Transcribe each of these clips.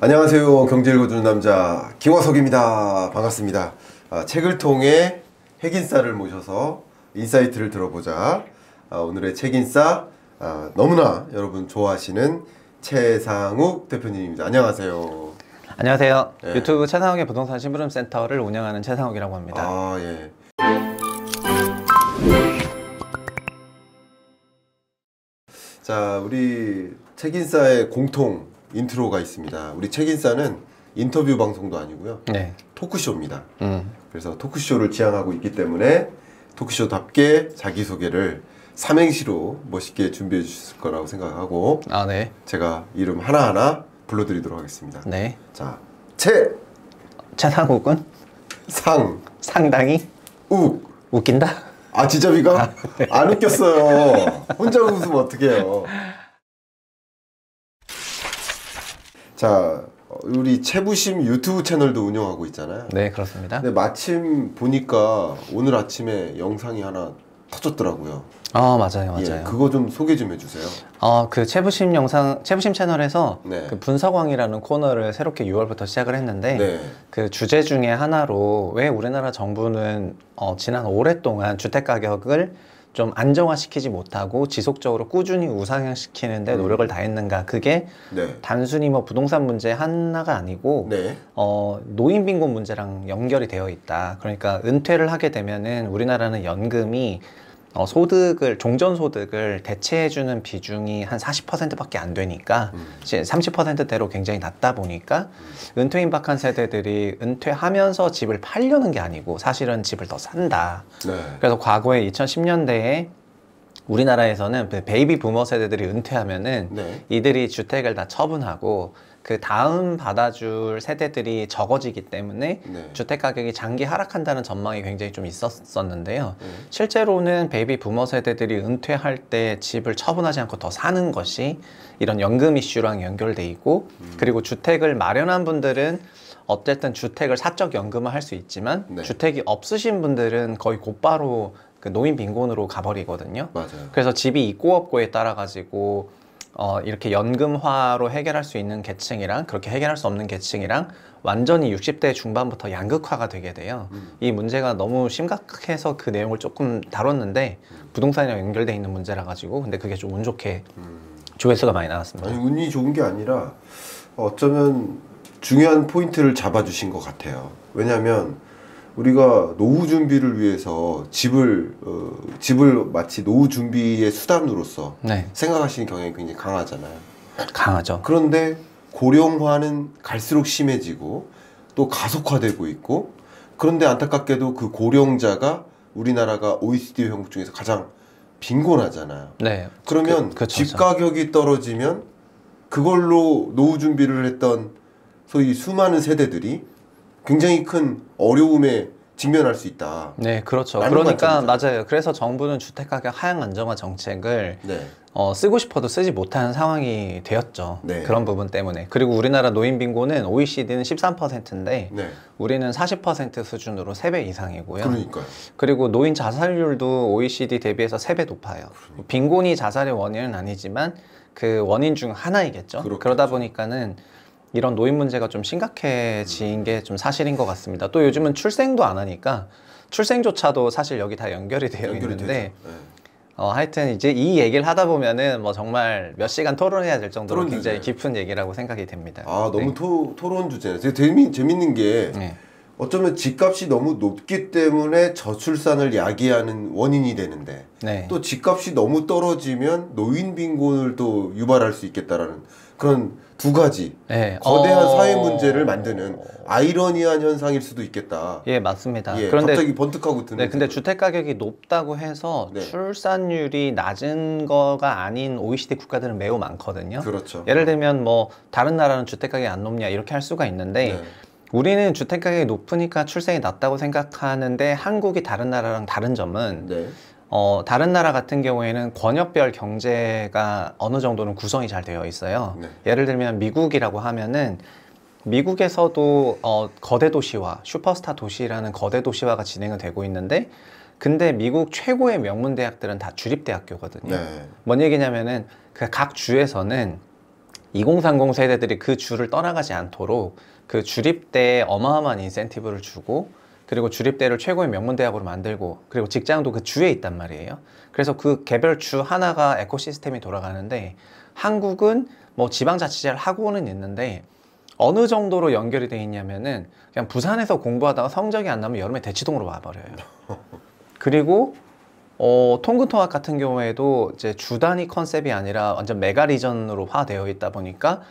안녕하세요. 경제 읽어주는 남자 김화석입니다. 반갑습니다. 책을 통해 핵인싸를 모셔서 인사이트를 들어보자. 오늘의 책인싸 너무나 여러분 좋아하시는 최상욱 대표님입니다. 안녕하세요. 안녕하세요. 네. 유튜브 최상욱의 부동산 심부름 센터를 운영하는 최상욱이라고 합니다. 예. 자, 우리 책인싸의 공통 인트로가 있습니다. 우리 책인싸는 인터뷰 방송도 아니고요. 네. 토크쇼입니다. 그래서 토크쇼를 지향하고 있기 때문에 토크쇼답게 자기소개를 삼행시로 멋있게 준비해 주실 거라고 생각하고 네. 제가 이름 하나하나 불러드리도록 하겠습니다. 네. 자, 최상욱은 상당히 웃긴다? 진짜입니까? 네. 안 웃겼어요. 혼자 웃으면 어떡해요. 자, 우리 최부심 유튜브 채널도 운영하고 있잖아요. 네, 그렇습니다. 근데 마침 보니까 오늘 아침에 영상이 하나 터졌더라고요. 맞아요. 예, 그거 좀 소개 좀 해주세요. 그 최부심 채널에서 네. 그 분석왕이라는 코너를 새롭게 6월부터 시작을 했는데 네. 그 주제 중에 하나로 왜 우리나라 정부는 지난 오랫동안 주택 가격을 좀 안정화시키지 못하고 지속적으로 꾸준히 우상향시키는데 노력을 다했는가. 그게 네. 단순히 뭐 부동산 문제 하나가 아니고 네. 노인 빈곤 문제랑 연결이 되어 있다. 그러니까 은퇴를 하게 되면은 우리나라는 연금이 종전소득을 대체해주는 비중이 한 40%밖에 안 되니까 30%대로 굉장히 낮다 보니까 은퇴임박한 세대들이 은퇴하면서 집을 팔려는 게 아니고 사실은 집을 더 산다. 네. 그래서 과거에 2010년대에 우리나라에서는 베이비 부머 세대들이 은퇴하면은 네. 이들이 주택을 다 처분하고 그 다음 받아줄 세대들이 적어지기 때문에 네. 주택 가격이 장기 하락한다는 전망이 굉장히 좀 있었었는데요. 실제로는 베이비 부머 세대들이 은퇴할 때 집을 처분하지 않고 더 사는 것이 이런 연금 이슈랑 연결돼 있고 그리고 주택을 마련한 분들은 어쨌든 주택을 사적 연금을 할 수 있지만 네. 주택이 없으신 분들은 거의 곧바로 그 노인 빈곤으로 가버리거든요. 맞아요. 그래서 집이 있고 없고에 따라 가지고 이렇게 연금화로 해결할 수 있는 계층이랑 그렇게 해결할 수 없는 계층이랑 완전히 60대 중반부터 양극화가 되게 돼요. 이 문제가 너무 심각해서 그 내용을 조금 다뤘는데 부동산이랑 연결돼 있는 문제라 가지고 근데 그게 좀 운 좋게 조회수가 많이 나왔습니다. 아니, 운이 좋은 게 아니라 어쩌면 중요한 포인트를 잡아주신 것 같아요. 왜냐하면 우리가 노후 준비를 위해서 집을 마치 노후 준비의 수단으로서 네. 생각하시는 경향이 굉장히 강하잖아요. 강하죠. 그런데 고령화는 갈수록 심해지고 또 가속화되고 있고 그런데 안타깝게도 그 고령자가 우리나라가 OECD 회원국 중에서 가장 빈곤하잖아요. 네. 그러면 그렇죠. 집 가격이 떨어지면 그걸로 노후 준비를 했던 소위 수많은 세대들이 굉장히 큰 어려움에 직면할 수 있다. 네, 그렇죠. 그러니까 맞아요. 그래서 정부는 주택가격 하향 안정화 정책을 네. 쓰고 싶어도 쓰지 못하는 상황이 되었죠. 네. 그런 부분 때문에. 그리고 우리나라 노인 빈곤은 OECD는 13%인데 네. 우리는 40% 수준으로 3배 이상이고요. 그러니까요. 그리고 노인 자살률도 OECD 대비해서 3배 높아요. 빈곤이 자살의 원인은 아니지만 그 원인 중 하나이겠죠. 그렇겠죠. 그러다 보니까는 이런 노인 문제가 좀 심각해진 게 좀 사실인 것 같습니다. 또 요즘은 출생도 안 하니까 출생조차도 사실 여기 다 연결이 되어 있는데 네. 하여튼 이제 이 얘기를 하다 보면은 뭐 정말 몇 시간 토론해야 될 정도로 토론 굉장히 주제. 깊은 얘기라고 생각이 됩니다. 너무 네. 토론 주제네. 되게 재밌는 게 네. 어쩌면 집값이 너무 높기 때문에 저출산을 야기하는 원인이 되는데 네. 또 집값이 너무 떨어지면 노인 빈곤을 또 유발할 수 있겠다라는 그런 두 가지 네. 거대한 사회 문제를 만드는 아이러니한 현상일 수도 있겠다. 예, 맞습니다. 예, 그런데 갑자기 번뜩하고 드는. 네, 근데 주택 가격이 높다고 해서 네. 출산율이 낮은 거가 아닌 OECD 국가들은 매우 많거든요. 그렇죠. 예를 들면 뭐 다른 나라는 주택 가격이 안 높냐 이렇게 할 수가 있는데 네. 우리는 주택 가격이 높으니까 출생이 낮다고 생각하는데 한국이 다른 나라랑 다른 점은 네. 다른 나라 같은 경우에는 권역별 경제가 어느 정도는 구성이 잘 되어 있어요. 네. 예를 들면 미국이라고 하면은 미국에서도 거대 도시화, 슈퍼스타 도시라는 거대 도시화가 진행이 되고 있는데 근데 미국 최고의 명문 대학들은 다 주립대학교거든요. 네. 뭔 얘기냐면은 그 각 주에서는 2030 세대들이 그 주를 떠나가지 않도록 그 주립대에 어마어마한 인센티브를 주고, 그리고 주립대를 최고의 명문대학으로 만들고, 그리고 직장도 그 주에 있단 말이에요. 그래서 그 개별 주 하나가 에코시스템이 돌아가는데, 한국은 뭐 지방자치제를 하고는 있는데 어느 정도로 연결이 돼 있냐면은 그냥 부산에서 공부하다가 성적이 안 나면 여름에 대치동으로 와버려요. 그리고 통근통학 같은 경우에도 이제 주 단위 컨셉이 아니라 완전 메가 리전으로 화되어 있다 보니까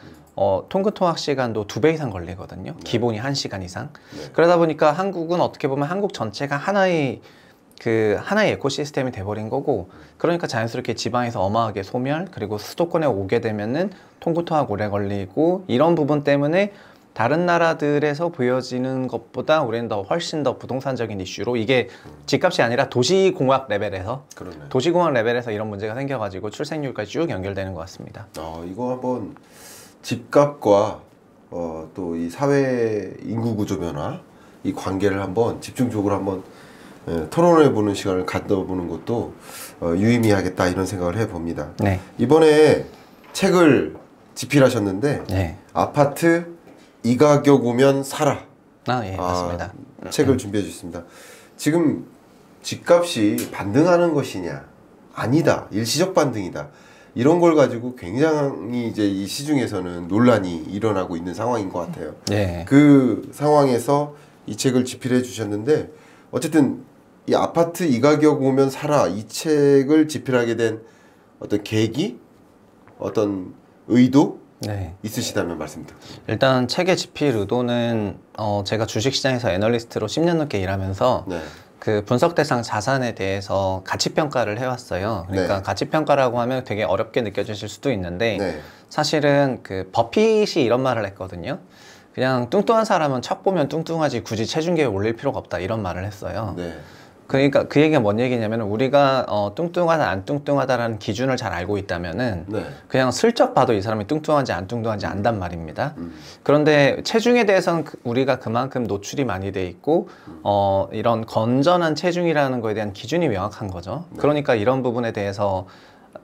통근통학 시간도 2배 이상 걸리거든요. 네. 기본이 1시간 이상. 네. 그러다 보니까 한국은 어떻게 보면 한국 전체가 하나의 에코시스템이 돼버린 거고, 그러니까 자연스럽게 지방에서 어마하게 소멸, 그리고 수도권에 오게 되면은 통근통학 오래 걸리고, 이런 부분 때문에 다른 나라들에서 보여지는 것보다 우리는 훨씬 더 부동산적인 이슈로, 이게 집값이 아니라 도시공학 레벨에서, 그러네. 도시공학 레벨에서 이런 문제가 생겨가지고 출생률까지 쭉 연결되는 것 같습니다. 이거 한번 집값과 또 이 사회 인구 구조 변화, 이 관계를 한번 집중적으로 한번 토론해보는 시간을 가져보는 것도 유의미하겠다, 이런 생각을 해봅니다. 네. 이번에 책을 집필하셨는데 네. 아파트 이 가격 오면 사라. 예, 맞습니다. 책을 준비해 주셨습니다. 지금 집값이 반등하는 것이냐, 아니다, 일시적 반등이다, 이런 걸 가지고 굉장히 이제 이 시중에서는 논란이 일어나고 있는 상황인 것 같아요. 네. 그 상황에서 이 책을 집필해 주셨는데, 어쨌든 이 아파트 이 가격 오면 사라, 이 책을 집필하게 된 어떤 계기, 어떤 의도 네. 있으시다면 말씀 드립니다. 일단 책의 집필 의도는 제가 주식시장에서 애널리스트로 10년 넘게 일하면서 네. 그 분석 대상 자산에 대해서 가치 평가를 해왔어요. 그러니까 네. 가치 평가라고 하면 되게 어렵게 느껴지실 수도 있는데 네. 사실은 그 버핏이 이런 말을 했거든요. 그냥 뚱뚱한 사람은 척 보면 뚱뚱하지 굳이 체중계에 올릴 필요가 없다, 이런 말을 했어요. 네. 그러니까 그 얘기가 뭔 얘기냐면, 우리가 뚱뚱하다 안 뚱뚱하다라는 기준을 잘 알고 있다면은 네. 그냥 슬쩍 봐도 이 사람이 뚱뚱한지 안 뚱뚱한지 안단 말입니다. 그런데 체중에 대해서는 우리가 그만큼 노출이 많이 돼 있고 이런 건전한 체중이라는 거에 대한 기준이 명확한 거죠. 네. 그러니까 이런 부분에 대해서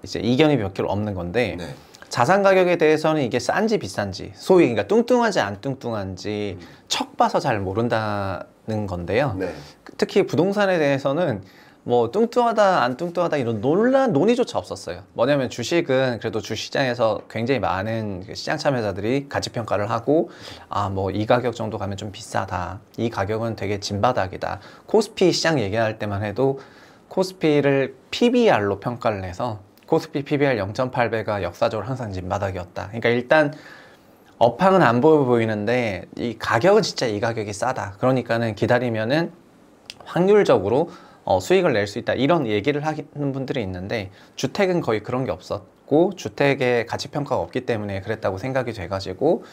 이제 이견이 몇 개로 없는 건데, 네. 자산 가격에 대해서는 이게 싼지 비싼지, 소위 그러니까 뚱뚱한지 안 뚱뚱한지 척 봐서 잘 모른다는 건데요. 네. 특히 부동산에 대해서는 뭐 뚱뚱하다 안 뚱뚱하다 이런 논의조차 없었어요. 뭐냐면 주식은 그래도 주시장에서 굉장히 많은 시장 참여자들이 가치 평가를 하고, 뭐 이 가격 정도 가면 좀 비싸다, 이 가격은 되게 진바닥이다. 코스피 시장 얘기할 때만 해도 코스피를 PBR로 평가를 해서 코스피 PBR 0.8배가 역사적으로 항상 진바닥이었다. 그러니까 일단 업황은 안 보여 보이는데 이 가격은 진짜 이 가격이 싸다. 그러니까는 기다리면은 확률적으로 수익을 낼 수 있다, 이런 얘기를 하는 분들이 있는데, 주택은 거의 그런 게 없었고 주택의 가치평가가 없기 때문에 그랬다고 생각이 돼가지고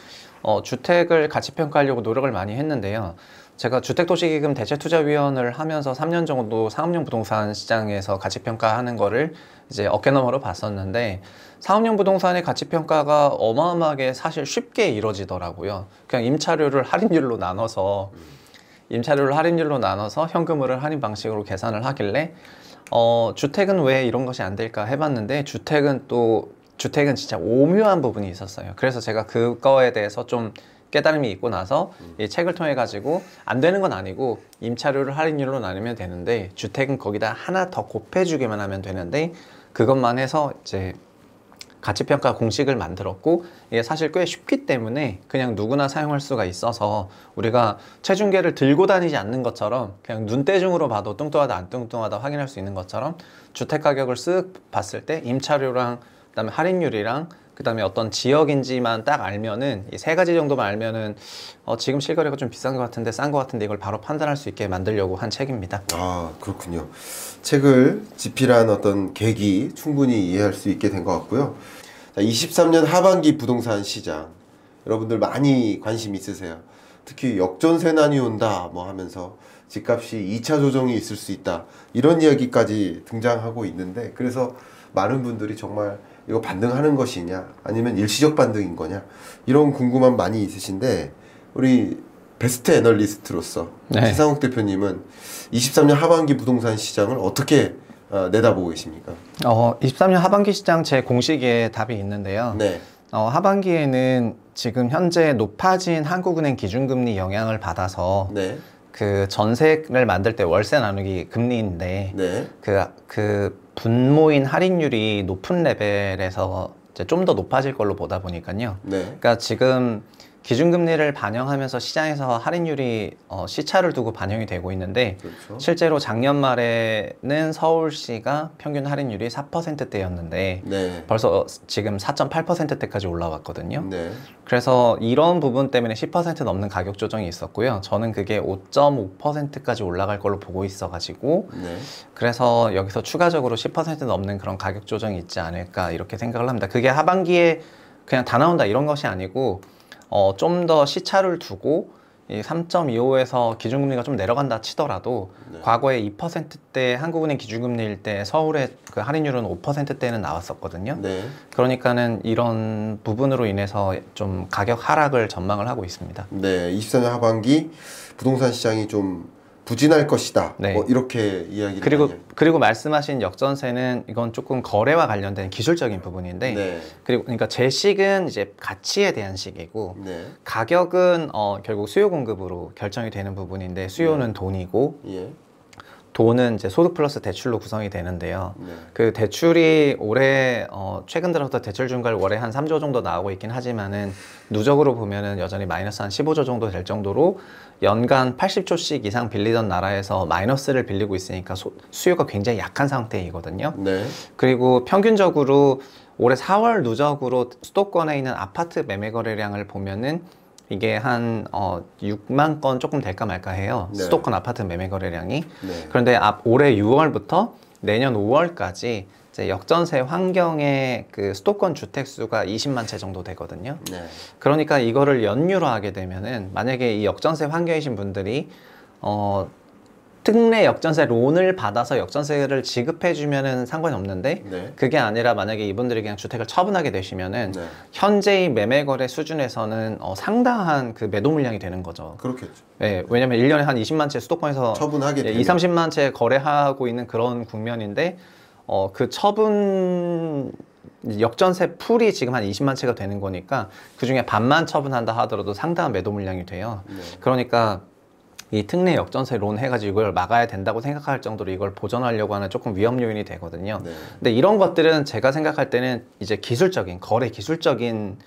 주택을 가치평가하려고 노력을 많이 했는데요. 제가 주택도시기금 대체투자위원을 하면서 3년 정도 상업용 부동산 시장에서 가치평가하는 거를 이제 어깨너머로 봤었는데, 상업용 부동산의 가치평가가 어마어마하게 사실 쉽게 이루어지더라고요. 그냥 임차료를 할인율로 나눠서 현금을 할인 방식으로 계산을 하길래 주택은 왜 이런 것이 안 될까 해봤는데, 주택은 진짜 오묘한 부분이 있었어요. 그래서 제가 그거에 대해서 좀 깨달음이 있고 나서 이 책을 통해 가지고, 안 되는 건 아니고 임차료를 할인율로 나누면 되는데 주택은 거기다 하나 더 곱해주기만 하면 되는데, 그것만 해서 이제 가치평가 공식을 만들었고, 이게 사실 꽤 쉽기 때문에 그냥 누구나 사용할 수가 있어서, 우리가 체중계를 들고 다니지 않는 것처럼 그냥 눈대중으로 봐도 뚱뚱하다 안 뚱뚱하다 확인할 수 있는 것처럼, 주택가격을 쓱 봤을 때 임차료랑 그다음에 할인율이랑 그다음에 어떤 지역인지만 딱 알면은, 이 세 가지 정도만 알면은 지금 실거래가 좀 비싼 것 같은데 싼 것 같은데 이걸 바로 판단할 수 있게 만들려고 한 책입니다. 그렇군요. 책을 집필한 어떤 계기 충분히 이해할 수 있게 된 것 같고요. 자, 23년 하반기 부동산 시장, 여러분들 많이 관심 있으세요. 특히 역전세난이 온다 뭐 하면서 집값이 2차 조정이 있을 수 있다, 이런 이야기까지 등장하고 있는데, 그래서 많은 분들이 정말 이거 반등하는 것이냐 아니면 일시적 반등인 거냐, 이런 궁금함 많이 있으신데, 우리 베스트 애널리스트로서 최상욱 대표님은 23년 하반기 부동산 시장을 어떻게 내다보고 계십니까? 23년 하반기 시장 제 공식에 답이 있는데요. 네. 하반기에는 지금 현재 높아진 한국은행 기준금리 영향을 받아서 네. 그 전세를 만들 때 월세 나누기 금리인데 네. 그 분모인 할인율이 높은 레벨에서 이제 좀 더 높아질 걸로 보다 보니까요. 네. 그러니까 지금 기준금리를 반영하면서 시장에서 할인율이 시차를 두고 반영이 되고 있는데 그렇죠. 실제로 작년 말에는 서울시가 평균 할인율이 4%대였는데 네. 벌써 지금 4.8%대까지 올라왔거든요. 네. 그래서 이런 부분 때문에 10% 넘는 가격 조정이 있었고요. 저는 그게 5.5%까지 올라갈 걸로 보고 있어가지고 네. 그래서 여기서 추가적으로 10% 넘는 그런 가격 조정이 있지 않을까 이렇게 생각을 합니다. 그게 하반기에 그냥 다 나온다 이런 것이 아니고 좀 더 시차를 두고 이 3.25에서 기준금리가 좀 내려간다 치더라도 네. 과거에 2%대 한국은행 기준금리일 때 서울의 그 할인율은 5%대는 나왔었거든요. 네. 그러니까는 이런 부분으로 인해서 좀 가격 하락을 전망을 하고 있습니다. 네. 24년 하반기 부동산 시장이 좀 부진할 것이다. 네. 뭐 이렇게 이야기를 많이 그리고 말씀하신 역전세는 이건 조금 거래와 관련된 기술적인 부분인데 네. 그러니까 제식은 이제 가치에 대한 식이고 네. 가격은 결국 수요 공급으로 결정이 되는 부분인데 수요는 돈이고 예. 돈은 이제 소득 플러스 대출로 구성이 되는데요. 네. 그 대출이 올해 최근 들어서 대출 증가율 월에 한 3조 정도 나오고 있긴 하지만은 누적으로 보면은 여전히 마이너스 한 15조 정도 될 정도로 연간 80조씩 이상 빌리던 나라에서 마이너스를 빌리고 있으니까 수요가 굉장히 약한 상태이거든요. 네. 그리고 평균적으로 올해 4월 누적으로 수도권에 있는 아파트 매매 거래량을 보면은 이게 한 6만 건 조금 될까 말까 해요. 네. 수도권 아파트 매매 거래량이. 네. 그런데 올해 6월부터 내년 5월까지 이제 역전세 환경의 그 수도권 주택 수가 20만 채 정도 되거든요. 네. 그러니까 이거를 연유로 하게 되면은 만약에 이 역전세 환경이신 분들이 특례 역전세 론을 받아서 역전세를 지급해 주면은 상관이 없는데 네. 그게 아니라 만약에 이분들이 그냥 주택을 처분하게 되시면은 네. 현재의 매매 거래 수준에서는 상당한 그 매도 물량이 되는 거죠. 그렇겠죠. 예, 왜냐면 1년에 한 20만 채 수도권에서 처분하게 되면 2, 30만 채 거래하고 있는 그런 국면인데 그 처분 역전세 풀이 지금 한 20만 채가 되는 거니까 그중에 반만 처분한다 하더라도 상당한 매도 물량이 돼요. 네. 그러니까 이 특례 역전세 론 해가지고 이걸 막아야 된다고 생각할 정도로 이걸 보전하려고 하는 조금 위험 요인이 되거든요. 네. 근데 이런 것들은 제가 생각할 때는 이제 기술적인 거래 기술적인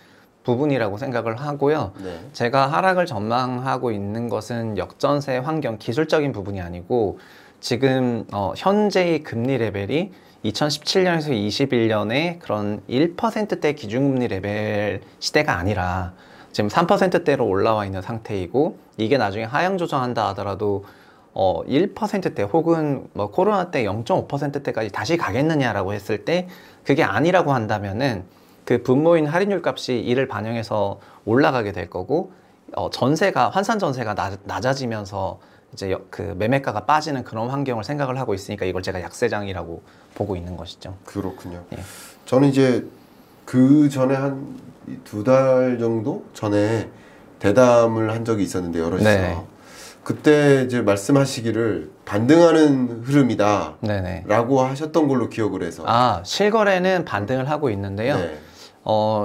부분이라고 생각을 하고요. 네. 제가 하락을 전망하고 있는 것은 역전세 환경 기술적인 부분이 아니고 지금 현재의 금리 레벨이 2017년에서 21년에 그런 1%대 기준금리 레벨 시대가 아니라 지금 3%대로 올라와 있는 상태이고 이게 나중에 하향 조정한다 하더라도 1%대 혹은 뭐 코로나 때 0.5%대까지 다시 가겠느냐라고 했을 때 그게 아니라고 한다면은 그 분모인 할인율 값이 이를 반영해서 올라가게 될 거고 전세가 환산 전세가 낮아지면서 이제 그 매매가가 빠지는 그런 환경을 생각을 하고 있으니까 이걸 제가 약세장이라고 보고 있는 것이죠. 그렇군요. 예. 저는 이제 그 전에 한 2달 정도 전에 대담을 한 적이 있었는데 여럿이서 네. 그때 이제 말씀하시기를 반등하는 흐름이다 네네. 라고 하셨던 걸로 기억을 해서 실거래는 반등을 하고 있는데요. 네.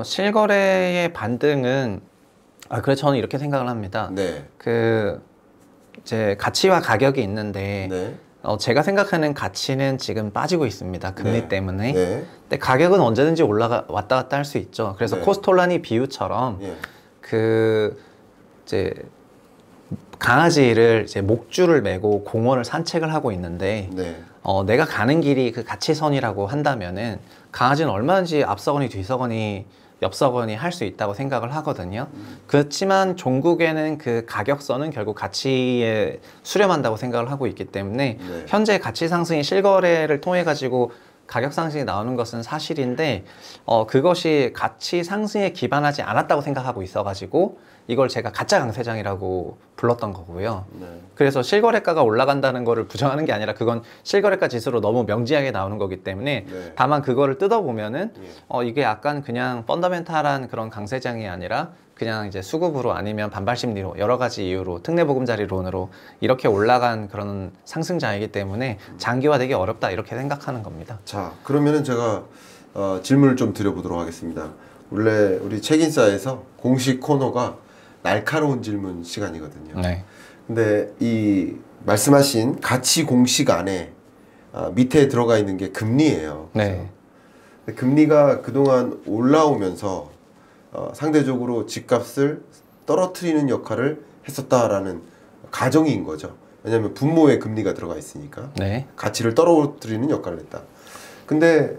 실거래의 반등은 그래서 저는 이렇게 생각을 합니다. 네. 그 이제 가치와 가격이 있는데 네. 제가 생각하는 가치는 지금 빠지고 있습니다. 금리 네. 때문에. 네. 근데 가격은 언제든지 왔다 갔다 할 수 있죠. 그래서 네. 코스톨라니 비유처럼 예. 그 이제 강아지를 이제 목줄을 메고 공원을 산책을 하고 있는데 네. 내가 가는 길이 그 가치선이라고 한다면은 강아지는 얼마든지 앞서거니 뒤서거니 옆서거니 할 수 있다고 생각을 하거든요. 그렇지만 종국에는 그 가격선은 결국 가치에 수렴한다고 생각을 하고 있기 때문에 네. 현재 가치 상승이 실거래를 통해 가지고 가격 상승이 나오는 것은 사실인데 그것이 가치 상승에 기반하지 않았다고 생각하고 있어가지고 이걸 제가 가짜 강세장이라고 불렀던 거고요. 네. 그래서 실거래가가 올라간다는 거를 부정하는 게 아니라 그건 실거래가 지수로 너무 명지하게 나오는 거기 때문에 네. 다만 그거를 뜯어보면은 예. 이게 약간 그냥 펀더멘탈한 그런 강세장이 아니라 그냥 이제 수급으로 아니면 반발심리로 여러 가지 이유로 특례보금자리론으로 이렇게 올라간 그런 상승장이기 때문에 장기화되기 어렵다 이렇게 생각하는 겁니다. 자, 그러면은 제가 질문을 좀 드려보도록 하겠습니다. 원래 우리 책인싸에서 공식 코너가 날카로운 질문 시간이거든요. 네. 근데 이 말씀하신 가치 공식 안에 밑에 들어가 있는 게 금리예요. 네. 근데 금리가 그동안 올라오면서 상대적으로 집값을 떨어뜨리는 역할을 했었다라는 가정인 거죠. 왜냐하면 분모에 금리가 들어가 있으니까 네. 가치를 떨어뜨리는 역할을 했다. 근데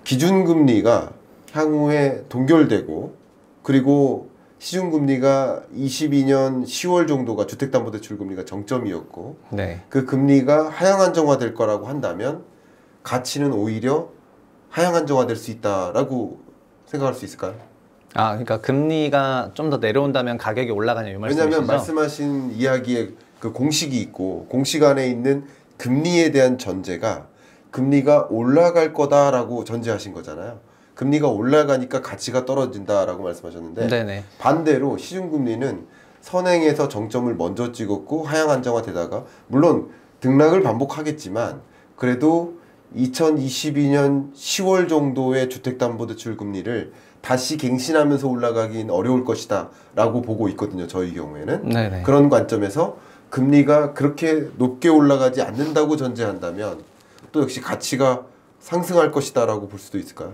기준금리가 향후에 동결되고 그리고 시중금리가 22년 10월 정도가 주택담보대출금리가 정점이었고 네. 그 금리가 하향 안정화될 거라고 한다면 가치는 오히려 하향 안정화될 수 있다라고 생각할 수 있을까요? 아, 그러니까 금리가 좀 더 내려온다면 가격이 올라가냐 이 말씀이시죠? 왜냐하면 말씀하신 이야기에 그 공식이 있고 공식 안에 있는 금리에 대한 전제가 금리가 올라갈 거다라고 전제하신 거잖아요. 금리가 올라가니까 가치가 떨어진다라고 말씀하셨는데 네네. 반대로 시중금리는 선행에서 정점을 먼저 찍었고 하향 안정화되다가 물론 등락을 반복하겠지만 그래도 2022년 10월 정도의 주택담보대출 금리를 다시 갱신하면서 올라가긴 어려울 것이다 라고 보고 있거든요. 저희 경우에는. 네네. 그런 관점에서 금리가 그렇게 높게 올라가지 않는다고 전제한다면 또 역시 가치가 상승할 것이다 라고 볼 수도 있을까요?